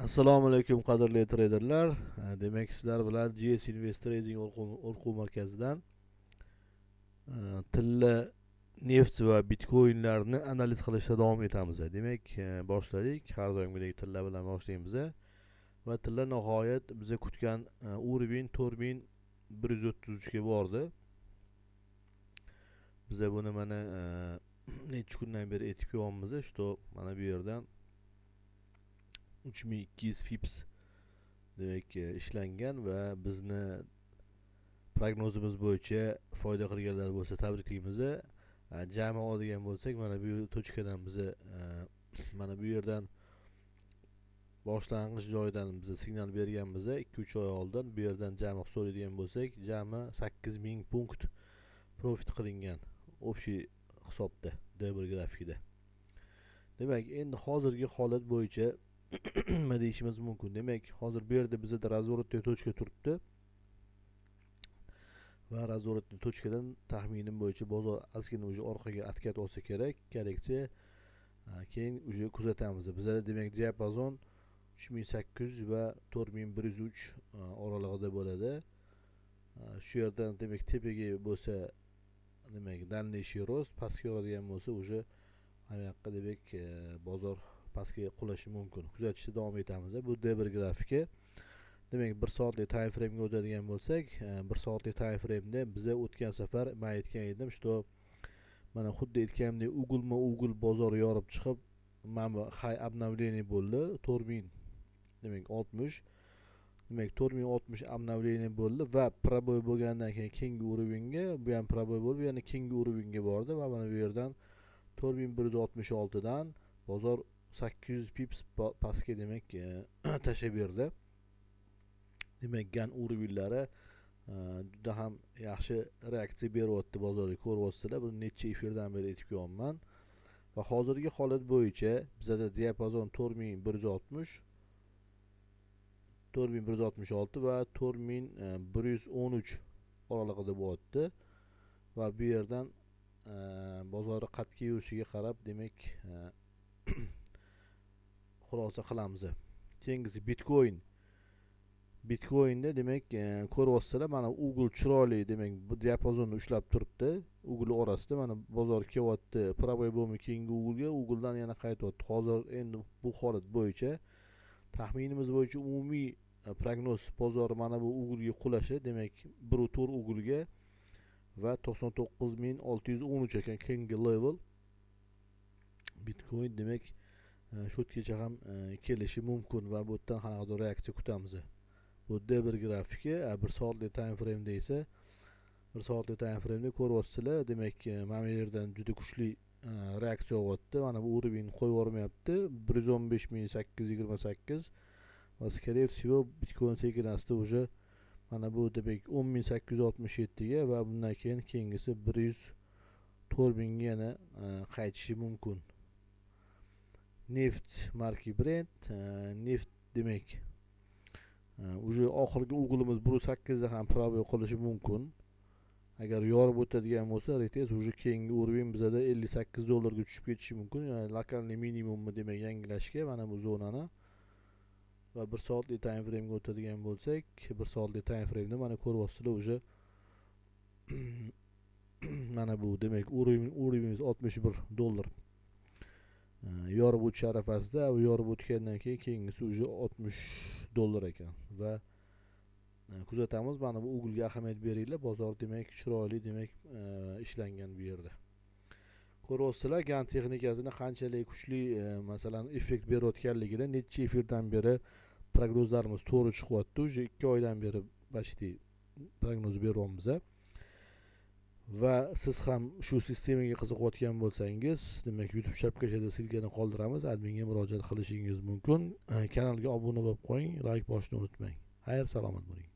Assalomu alaykum qadrli traderlar. Demak, sizlar bilan GS Invest Trading o'quv markazidan tilla neft va bitcoinlarni analiz qilishda davom etamiz. Demak, boshladik. Har doimgidek tilla bilan boshlaymiz va tilla nihoyat biza kutgan uровень 4133 ga bordi. Biza buni mana necha kundan beri aytib kelyapmiz, что mana bu yerdan 3200 pips demak ishlangan va bizni prognozimiz bo'yicha foyda qilganlar bo'lsa tabriklaymiz. Jami oladigan bo'lsak, mana bu tochkadan biza mana bu yerdan boshlang'ich joyidan biza signal berganmiz 2-3 oy oldin. Bu yerdan jami hisoblaydigan bo'lsak, jami 8000 punkt profit qilingan общий hisobda D1 grafikida. Demak, endi hozirgi holat bo'yicha nima deyishimiz mumkin? Demak, hozir bu yerda bizda razворотный точка turibdi va razворотный точkadan taxminim bo'yicha bozor ozgina уже orqaga atkat olsa kerak. Kerakcha keyin уже kuzatamiz. Bizda demak diapazon 3800 va 4103 oralig'ida bo'ladi. Shu yerdan demak tepaga bo'lsa demak dальнейший рост, pastga oladigan bo'lsa уже bu yoqqa demak bozor pastga qulashi mumkin. Kuzatishda davom etamiz. Bu D1 grafiki. Demak, 1 soatlik time frame ga o'tadigan bo'lsak, 1 soatlik time frame da biza o'tgan safar men aytgan edim, что mana xuddi aytganimdek ugl bozor yorib chiqib, mana bu high обновление bo'ldi. 4000 demak 60. Demak 4060 обновление bo'ldi va proboy bo'lgandan keyin keyingi уровеньga, bu ham proboy bo'lib, yana keyingi уровеньga bordi va mana bu yerdan 4166 dan bozor 800 pips pastga demak tashlab berdi. Demak, gan urovillari juda ham yaxshi reaksiya beryapti bozorga, ko'ryapsizlar. Buni necha efirdan beri aytib kelyapman. Va hozirgi holat bo'yicha bizda diapazon 4160, 4166 va 4113 oralig'ida bo'lyapti. Va bu yerdan bozorni qat'iy yurishiga qarab demak xulosa qilamiz. Keyingisi Bitcoin'da demak ko'ryapsizlar, mana ugl chiroyli demak bu diapazonni ushlab turibdi. Ugl orasida mana bozor kelyapti. Proboy bo'lmay keyingi ugldan yana qaytyapti. Hozir endi bu holat bo'yicha taxminimiz bo'yicha umumiy prognoz bozor mana bu uglga qulashi, demak 1.4 uglga va 99613 ekan keyingi level. Bitcoin demak shu yergacha ham kelishi mumkin va bu yerdan qanaqadir reaksiya kutamiz. Bu D1 grafiki. 1 soatlik time frame da esa 1 soatlik time frame da ko'ryapsizlar, demak mana bu yerdan juda kuchli reaksiya olyapti. Mana bu уровень qo'yib yubormayapti. 115828 va скорее всего Bitcoin sekinasida уже mana bu demak 10867 ga va bundan keyin keyingisi 104 ga yana qaytishi mumkin. Neft marki Brent, neft demak уже oxirgi uglimiz 1.8 da ham proboy qilishi mumkin. Agar yorib o'tadigan bo'lsa, retest уже keyingi уровень bizada $58 ga tushib ketishi mumkin. Ya'ni lokalniy minimumni demak yangilashga mana bu zonani. Va 1 soatlik time frame ga o'tadigan bo'lsak, 1 soatlik time frame da mana ko'ryapsizlar уже mana bu demak уровень $61 yorib o'tish arafasida. Va yorib o'tgandan keyin keyingisi уже $60 ekan va kuzatamiz. Mana bu uglga ahamiyat beringlar. Bozor demak chiroyli demak ishlangan bu yerda. Ko'ryapsizlar gan texnikasini qanchalik kuchli masalan effekt berayotganligini. Necha efirdan beri prognozlarimiz to'g'ri chiqyapti. Уже 2 oydan beri почти prognoz beryapmiz. Va siz ham shu sistemaga qiziqayotgan bo'lsangiz, demak YouTube shapkachada silkani qoldiramiz. Adminga murojaat qilishingiz mumkin. Kanalga obuna bo'lib qo'ying, like bosishni unutmang. Xayr, salomat bo'ling.